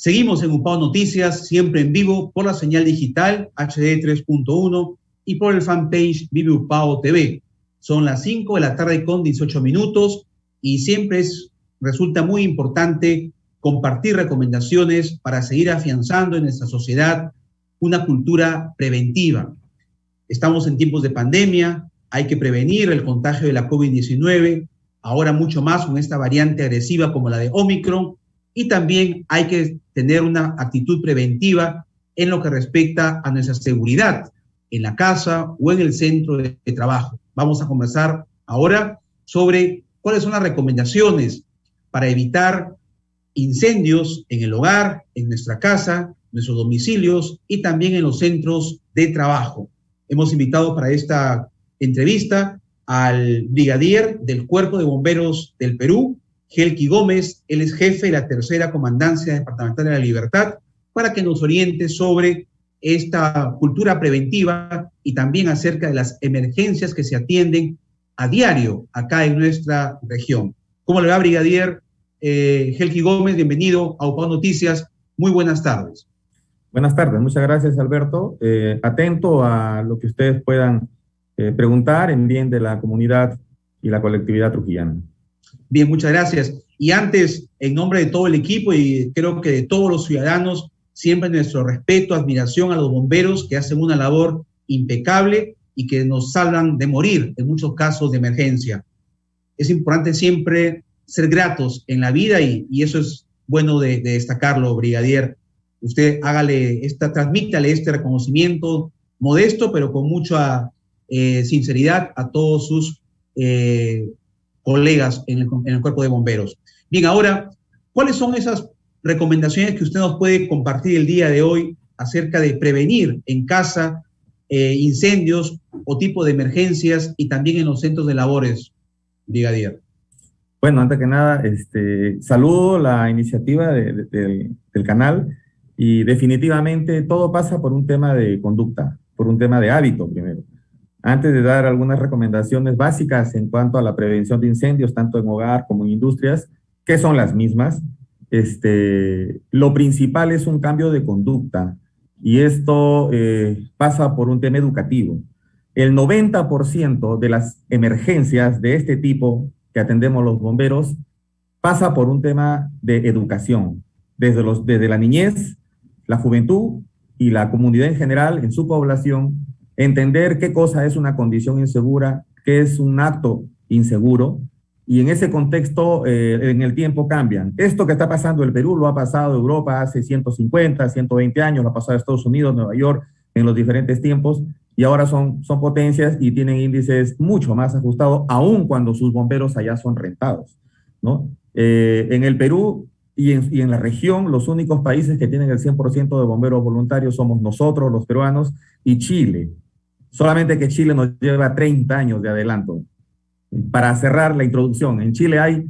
Seguimos en UPAO Noticias, siempre en vivo por la señal digital HD 3.1 y por el fanpage Vive UPAO TV. Son las 5 de la tarde con 18 minutos y siempre resulta muy importante compartir recomendaciones para seguir afianzando en nuestra sociedad una cultura preventiva. Estamos en tiempos de pandemia, hay que prevenir el contagio de la COVID-19, ahora mucho más con esta variante agresiva como la de Omicron, y también hay que tener una actitud preventiva en lo que respecta a nuestra seguridad en la casa o en el centro de trabajo. Vamos a conversar ahora sobre cuáles son las recomendaciones para evitar incendios en el hogar, en nuestra casa, nuestros domicilios y también en los centros de trabajo. Hemos invitado para esta entrevista al brigadier del Cuerpo de Bomberos del Perú, Gelky Gómez. Él es jefe de la Tercera Comandancia Departamental de la Libertad, para que nos oriente sobre esta cultura preventiva y también acerca de las emergencias que se atienden a diario acá en nuestra región. ¿Cómo le va, brigadier Gelky Gómez? Bienvenido a UPAO Noticias. Muy buenas tardes. Buenas tardes, muchas gracias, Alberto. Atento a lo que ustedes puedan preguntar en bien de la comunidad y la colectividad trujillana. Bien, muchas gracias. Y antes, en nombre de todo el equipo y creo que de todos los ciudadanos, siempre nuestro respeto, admiración a los bomberos que hacen una labor impecable y que nos salvan de morir en muchos casos de emergencia. Es importante siempre ser gratos en la vida y eso es bueno de destacarlo, brigadier. Usted transmítale este reconocimiento modesto, pero con mucha sinceridad a todos sus colegas en el Cuerpo de Bomberos. Bien, ahora, ¿cuáles son esas recomendaciones que usted nos puede compartir el día de hoy acerca de prevenir en casa incendios o tipo de emergencias y también en los centros de labores, brigadier? Bueno, antes que nada, saludo la iniciativa del canal y definitivamente todo pasa por un tema de conducta, por un tema de hábito primero. Antes de dar algunas recomendaciones básicas en cuanto a la prevención de incendios, tanto en hogar como en industrias, que son las mismas, lo principal es un cambio de conducta y esto pasa por un tema educativo. El 90% de las emergencias de este tipo que atendemos los bomberos pasa por un tema de educación, desde la niñez, la juventud y la comunidad en general en su población, entender qué cosa es una condición insegura, qué es un acto inseguro, y en ese contexto en el tiempo cambian. Esto que está pasando en el Perú lo ha pasado Europa hace 150, 120 años, lo ha pasado Estados Unidos, Nueva York, en los diferentes tiempos, y ahora son potencias y tienen índices mucho más ajustados, aun cuando sus bomberos allá son rentados, ¿no? En el Perú y en la región, los únicos países que tienen el 100% de bomberos voluntarios somos nosotros, los peruanos, y Chile. Solamente que Chile nos lleva 30 años de adelanto. Para cerrar la introducción, en Chile hay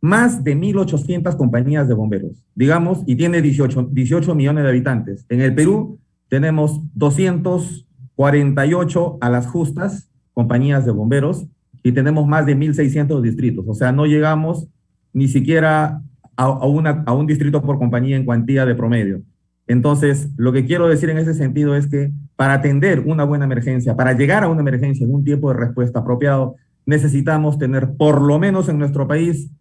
más de 1.800 compañías de bomberos, digamos, y tiene 18 millones de habitantes. En el Perú tenemos 248 a las justas compañías de bomberos y tenemos más de 1.600 distritos. O sea, no llegamos ni siquiera a un distrito por compañía en cuantía de promedio. Entonces, lo que quiero decir en ese sentido es que para atender una buena emergencia, para llegar a una emergencia en un tiempo de respuesta apropiado, necesitamos tener por lo menos en nuestro país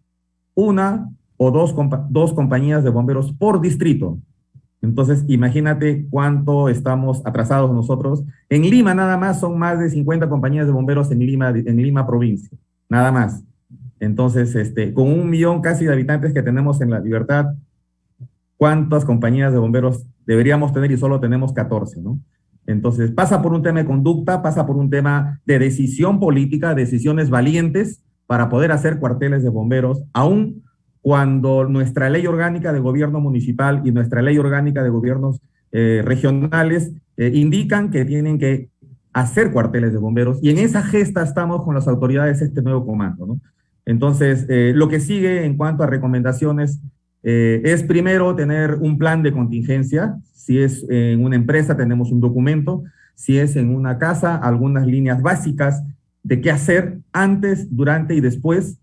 una o dos compañías de bomberos por distrito. Entonces, imagínate cuánto estamos atrasados nosotros. En Lima nada más son más de 50 compañías de bomberos en Lima provincia, nada más. Entonces, con 1 millón casi de habitantes que tenemos en La Libertad, ¿cuántas compañías de bomberos deberíamos tener? Y solo tenemos 14, ¿no? Entonces, pasa por un tema de conducta, pasa por un tema de decisión política, decisiones valientes para poder hacer cuarteles de bomberos, aún cuando nuestra ley orgánica de gobierno municipal y nuestra ley orgánica de gobiernos regionales indican que tienen que hacer cuarteles de bomberos, y en esa gesta estamos con las autoridades de este nuevo comando, ¿no? Entonces, lo que sigue en cuanto a recomendaciones es primero tener un plan de contingencia. Si es en una empresa tenemos un documento, si es en una casa algunas líneas básicas de qué hacer antes, durante y después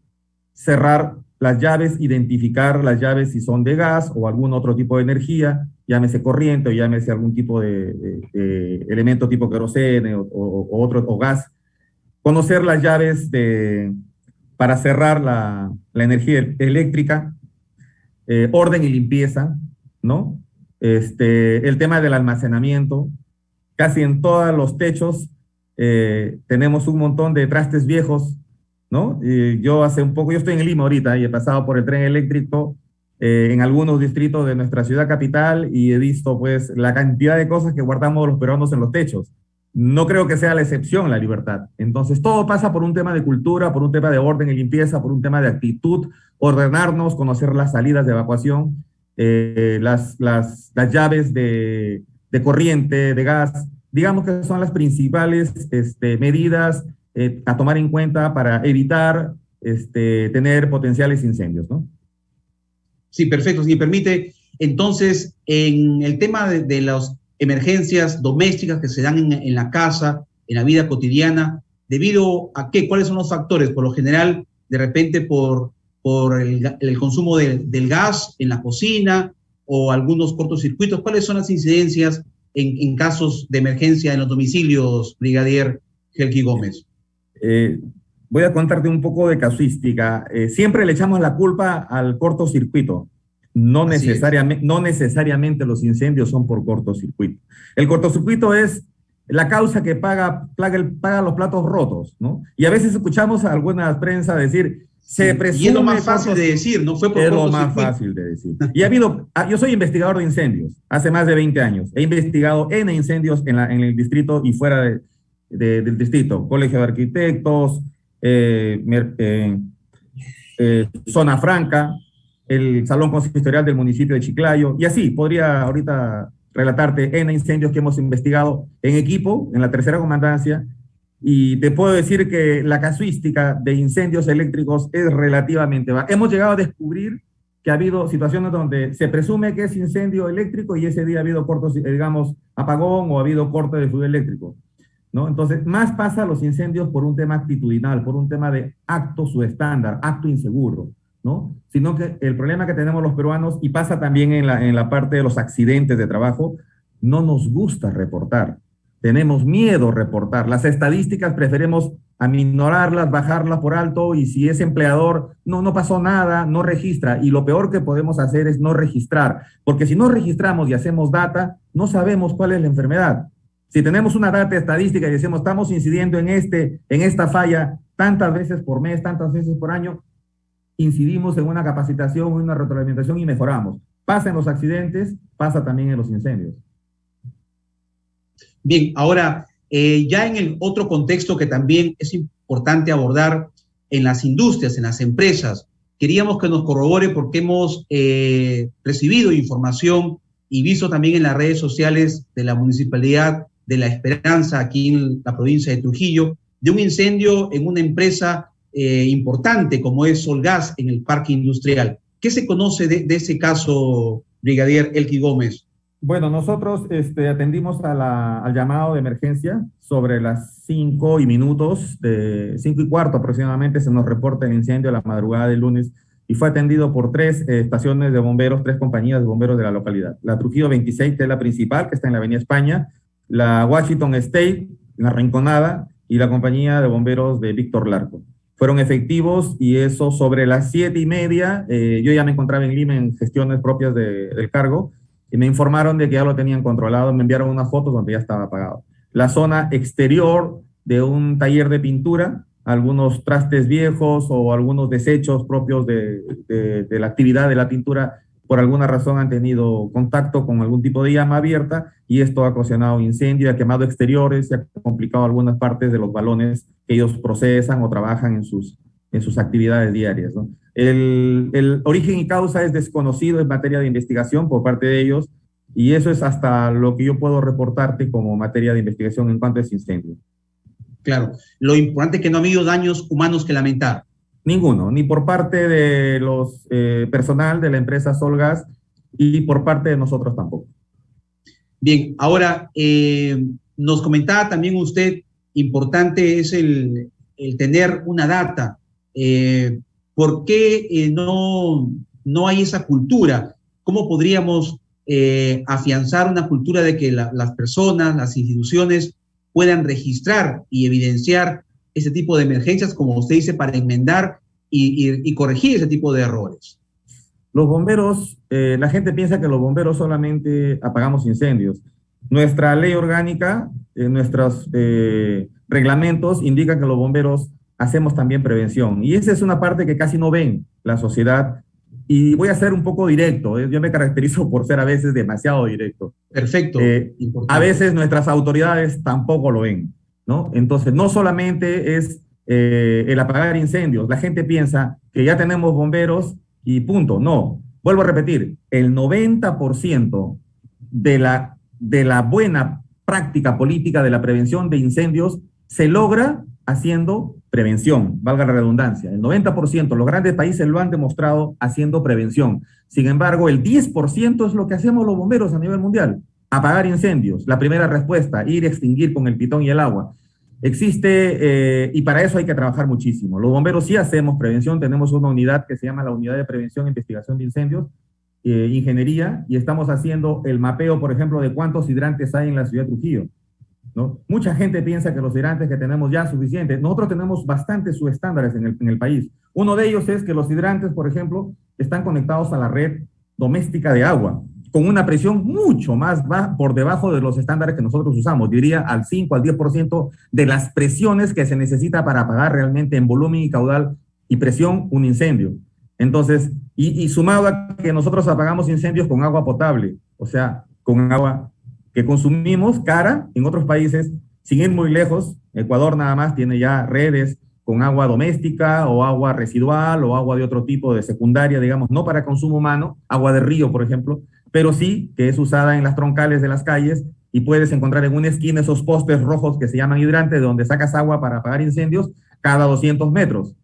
cerrar las llaves, identificar las llaves si son de gas o algún otro tipo de energía, llámese corriente o llámese algún tipo de elemento tipo queroseno o otro, o gas. Conocer las llaves para cerrar la energía eléctrica, orden y limpieza, ¿no? El tema del almacenamiento. Casi en todos los techos tenemos un montón de trastes viejos, ¿no? Yo estoy en Lima ahorita y he pasado por el tren eléctrico en algunos distritos de nuestra ciudad capital y he visto pues la cantidad de cosas que guardamos los peruanos en los techos. No creo que sea la excepción la Libertad. Entonces todo pasa por un tema de cultura, por un tema de orden y limpieza, por un tema de actitud, ordenarnos, conocer las salidas de evacuación, las llaves de corriente, de gas, digamos que son las principales medidas a tomar en cuenta para evitar tener potenciales incendios, ¿no? Sí, perfecto. Si me permite, entonces, en el tema de las emergencias domésticas que se dan en la casa, en la vida cotidiana, ¿debido a qué? ¿Cuáles son los factores? Por lo general, de repente por el consumo del gas en la cocina o algunos cortocircuitos. ¿Cuáles son las incidencias en casos de emergencia en los domicilios, brigadier Gelki Gómez? Voy a contarte un poco de casuística. Siempre le echamos la culpa al cortocircuito. No necesariamente los incendios son por cortocircuito. El cortocircuito es la causa que paga los platos rotos, ¿no? Y a veces escuchamos a algunas prensa decir, se presume... Y es lo más fácil de decir, ¿no? Fue por cortocircuito. Es lo más fácil de decir. Y yo soy investigador de incendios, hace más de 20 años. He investigado N incendios en el distrito y fuera del distrito. Colegio de Arquitectos, Zona Franca, el Salón Consistorial del municipio de Chiclayo, y así podría ahorita relatarte N incendios que hemos investigado en equipo, en la tercera comandancia, y te puedo decir que la casuística de incendios eléctricos es relativamente baja. Hemos llegado a descubrir que ha habido situaciones donde se presume que es incendio eléctrico y ese día ha habido apagón o ha habido corte de fluido eléctrico, ¿no? Entonces, más pasa los incendios por un tema actitudinal, por un tema de acto subestándar, acto inseguro, ¿no? Sino que el problema que tenemos los peruanos, y pasa también en la parte de los accidentes de trabajo, no nos gusta reportar. Tenemos miedo a reportar. Las estadísticas preferimos aminorarlas, bajarlas por alto, y si es empleador, no pasó nada, no registra. Y lo peor que podemos hacer es no registrar, porque si no registramos y hacemos data, no sabemos cuál es la enfermedad. Si tenemos una data estadística y decimos, estamos incidiendo en esta falla tantas veces por mes, tantas veces por año, incidimos en una capacitación, en una retroalimentación y mejoramos. Pasa en los accidentes, pasa también en los incendios. Bien, ahora, ya en el otro contexto que también es importante abordar en las industrias, en las empresas, queríamos que nos corrobore porque hemos recibido información y visto también en las redes sociales de la Municipalidad de La Esperanza, aquí en la provincia de Trujillo, de un incendio en una empresa importante como es Solgas en el parque industrial. ¿Qué se conoce de ese caso, brigadier Elki Gómez? Bueno, nosotros atendimos al llamado de emergencia sobre las 5:15 aproximadamente, se nos reporta el incendio a la madrugada del lunes y fue atendido por 3 estaciones de bomberos, 3 compañías de bomberos de la localidad. La Trujillo 26, que es la principal, que está en la Avenida España, la Washington State, en la Rinconada, y la compañía de bomberos de Víctor Larco. Fueron efectivos y eso sobre las 7:30, yo ya me encontraba en Lima en gestiones propias del cargo, y me informaron de que ya lo tenían controlado, me enviaron unas fotos donde ya estaba apagado. La zona exterior de un taller de pintura, algunos trastes viejos o algunos desechos propios de la actividad de la pintura, por alguna razón han tenido contacto con algún tipo de llama abierta y esto ha ocasionado incendio, ha quemado exteriores, se ha complicado algunas partes de los balones que ellos procesan o trabajan en sus actividades diarias, ¿no? El origen y causa es desconocido en materia de investigación por parte de ellos y eso es hasta lo que yo puedo reportarte como materia de investigación en cuanto a ese incendio. Claro, lo importante es que no ha habido daños humanos que lamentar. Ninguno, ni por parte de los personal de la empresa Solgas y por parte de nosotros tampoco. Bien, ahora nos comentaba también usted, importante es el tener una data, ¿Por qué no hay esa cultura? ¿Cómo podríamos afianzar una cultura de que las personas, las instituciones puedan registrar y evidenciar ese tipo de emergencias, como usted dice, para enmendar y corregir ese tipo de errores? Los bomberos, la gente piensa que los bomberos solamente apagamos incendios. Nuestra ley orgánica, nuestros reglamentos indican que los bomberos hacemos también prevención. Y esa es una parte que casi no ven la sociedad. Y voy a ser un poco directo. Yo me caracterizo por ser a veces demasiado directo. Perfecto. A veces nuestras autoridades tampoco lo ven, ¿no? Entonces, no solamente es el apagar incendios. La gente piensa que ya tenemos bomberos y punto. No, vuelvo a repetir, el 90% de la buena práctica política de la prevención de incendios se logra haciendo prevención, valga la redundancia. El 90%, los grandes países lo han demostrado haciendo prevención. Sin embargo, el 10% es lo que hacemos los bomberos a nivel mundial. Apagar incendios, la primera respuesta, ir a extinguir con el pitón y el agua. Existe, y para eso hay que trabajar muchísimo. Los bomberos sí hacemos prevención, tenemos una unidad que se llama la Unidad de Prevención e Investigación de Incendios, Ingeniería, y estamos haciendo el mapeo, por ejemplo, de cuántos hidrantes hay en la ciudad de Trujillo, ¿no? Mucha gente piensa que los hidrantes que tenemos ya es suficiente. Nosotros tenemos bastantes subestándares en el país. Uno de ellos es que los hidrantes, por ejemplo, están conectados a la red doméstica de agua, con una presión mucho más baja por debajo de los estándares que nosotros usamos, diría al 5 al 10% de las presiones que se necesita para apagar realmente en volumen y caudal y presión un incendio. Entonces, y sumado a que nosotros apagamos incendios con agua potable, o sea, con agua que consumimos cara en otros países, sin ir muy lejos. Ecuador nada más tiene ya redes con agua doméstica o agua residual o agua de otro tipo de secundaria, digamos, no para consumo humano, agua de río, por ejemplo, pero sí que es usada en las troncales de las calles y puedes encontrar en una esquina esos postes rojos que se llaman hidrantes, de donde sacas agua para apagar incendios cada 200 metros.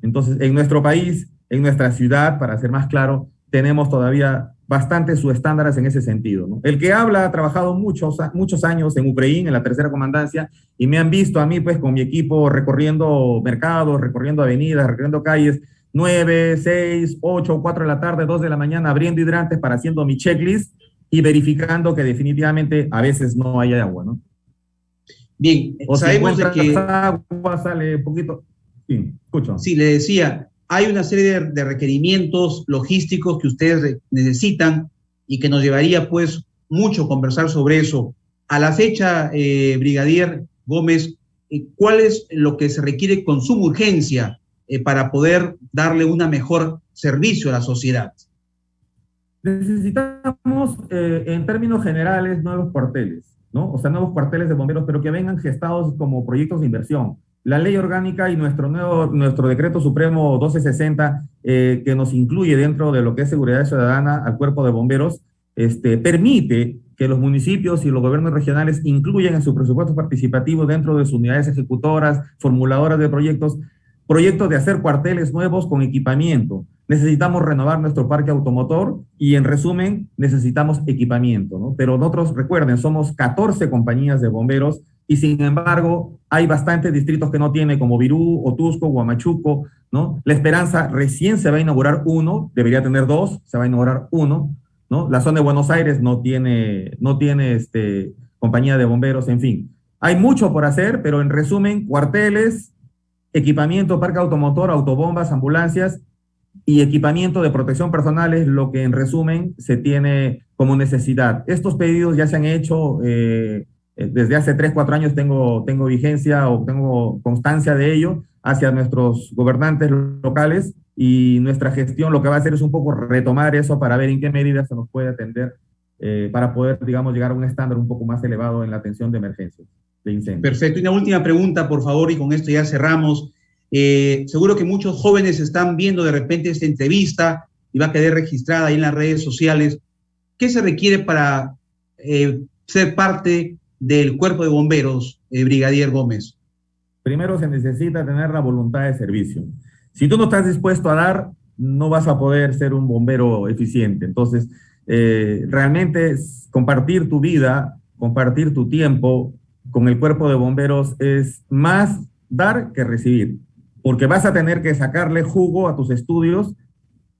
Entonces, en nuestro país, en nuestra ciudad, para ser más claro, tenemos todavía bastantes subestándares en ese sentido, ¿no? El que habla ha trabajado muchos años en Ucrania, en la tercera comandancia, y me han visto a mí, pues, con mi equipo recorriendo mercados, recorriendo avenidas, recorriendo calles, 9, 6, 8, 4 de la tarde, 2 de la mañana, abriendo hidrantes para haciendo mi checklist y verificando que definitivamente a veces no hay agua, ¿no? Bien, o sabemos si de que... agua sale un poquito... Sí, escucho. Sí, le decía, hay una serie de requerimientos logísticos que ustedes necesitan y que nos llevaría pues mucho conversar sobre eso. A la fecha, Brigadier Gómez, ¿cuál es lo que se requiere con suma urgencia para poder darle un mejor servicio a la sociedad? Necesitamos, en términos generales, nuevos cuarteles, ¿no? O sea, nuevos cuarteles de bomberos, pero que vengan gestados como proyectos de inversión. La ley orgánica y nuestro decreto supremo 1260, que nos incluye dentro de lo que es seguridad ciudadana al cuerpo de bomberos, permite que los municipios y los gobiernos regionales incluyan en su presupuesto participativo dentro de sus unidades ejecutoras, formuladoras de proyectos de hacer cuarteles nuevos con equipamiento. Necesitamos renovar nuestro parque automotor y, en resumen, necesitamos equipamiento, ¿no? Pero nosotros, recuerden, somos 14 compañías de bomberos y, sin embargo, hay bastantes distritos que no tiene, como Virú, Otusco, Huamachuco, ¿no? La Esperanza recién se va a inaugurar uno, debería tener dos, se va a inaugurar uno, ¿no? La zona de Buenos Aires no tiene compañía de bomberos, en fin. Hay mucho por hacer, pero en resumen, cuarteles, equipamiento, parque automotor, autobombas, ambulancias y equipamiento de protección personal es lo que en resumen se tiene como necesidad. Estos pedidos ya se han hecho desde hace 3, 4 años, tengo vigencia o tengo constancia de ello hacia nuestros gobernantes locales, y nuestra gestión lo que va a hacer es un poco retomar eso para ver en qué medida se nos puede atender para poder, digamos, llegar a un estándar un poco más elevado en la atención de emergencias de incendios. Perfecto. Y una última pregunta, por favor, y con esto ya cerramos. Seguro que muchos jóvenes están viendo de repente esta entrevista y va a quedar registrada ahí en las redes sociales. ¿Qué se requiere para ser parte del cuerpo de bomberos, Brigadier Gómez? Primero se necesita tener la voluntad de servicio. Si tú no estás dispuesto a dar, no vas a poder ser un bombero eficiente. Entonces, realmente compartir tu vida, compartir tu tiempo con el cuerpo de bomberos es más dar que recibir. porque vas a tener que sacarle jugo a tus estudios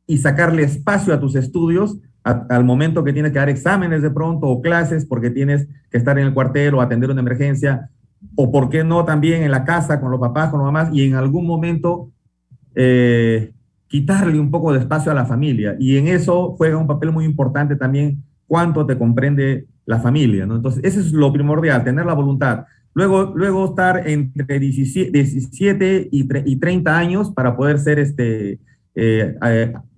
y sacarle espacio a tus estudios al momento que tienes que dar exámenes de pronto o clases porque tienes que estar en el cuartel o atender una emergencia, o por qué no también en la casa con los papás, con las mamás, y en algún momento quitarle un poco de espacio a la familia. Y en eso juega un papel muy importante también cuánto te comprende la familia, ¿no? Entonces, eso es lo primordial, tener la voluntad. Luego estar entre 17 y 30 años para poder ser,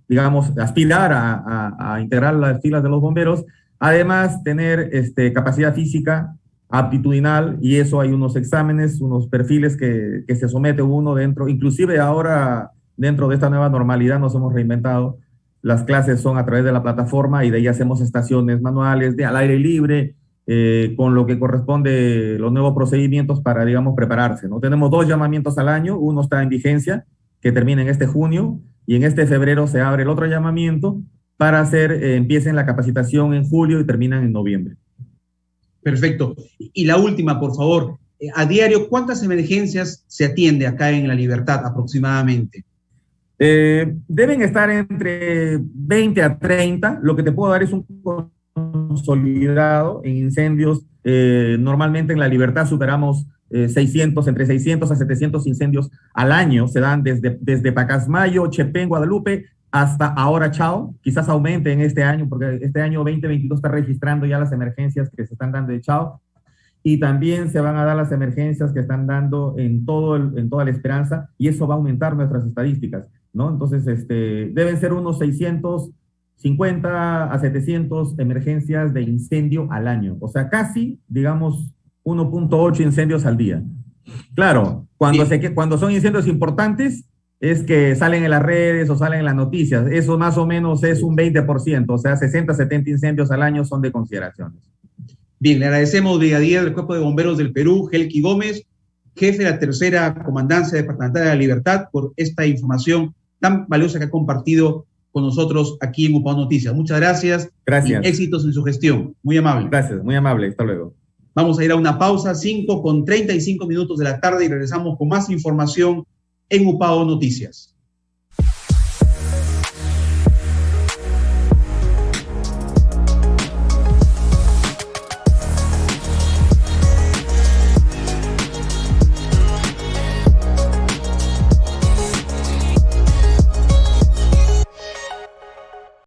digamos, aspirar a integrar las filas de los bomberos. Además, tener capacidad física, aptitudinal, y eso hay unos exámenes, unos perfiles que se somete uno dentro, inclusive ahora dentro de esta nueva normalidad nos hemos reinventado. Las clases son a través de la plataforma y de ahí hacemos estaciones manuales al aire libre, con lo que corresponde los nuevos procedimientos para, digamos, prepararse, ¿no? Tenemos 2 llamamientos al año, uno está en vigencia, que termina en este junio, y en este febrero se abre el otro llamamiento para empiecen la capacitación en julio y terminan en noviembre. Perfecto. Y la última, por favor, a diario, ¿cuántas emergencias se atiende acá en La Libertad aproximadamente? Deben estar entre 20 a 30. Lo que te puedo dar es un consolidado en incendios. Normalmente en La Libertad superamos 600, entre 600 a 700 incendios al año. Se dan desde Pacasmayo, Chepén, Guadalupe, hasta ahora Chao. Quizás aumente en este año, porque este año 2022 está registrando ya las emergencias que se están dando de Chao. Y también se van a dar las emergencias que están dando en toda la Esperanza, y eso va a aumentar nuestras estadísticas, ¿no? Entonces, deben ser unos 650 a 700 emergencias de incendio al año. O sea, casi, digamos, 1.8 incendios al día. Claro, cuando son incendios importantes, es que salen en las redes o salen en las noticias. Eso más o menos es un 20%, o sea, 60, 70 incendios al año son de consideraciones. Bien, le agradecemos brigadier del Cuerpo de Bomberos del Perú, Gelki Gómez, jefe de la Tercera Comandancia Departamental de la Libertad, por esta información tan valiosa que ha compartido con nosotros aquí en UPAO Noticias. Muchas gracias. Gracias. Y éxitos en su gestión. Muy amable. Gracias, muy amable. Hasta luego. Vamos a ir a una pausa, 5:35 de la tarde, y regresamos con más información en UPAO Noticias.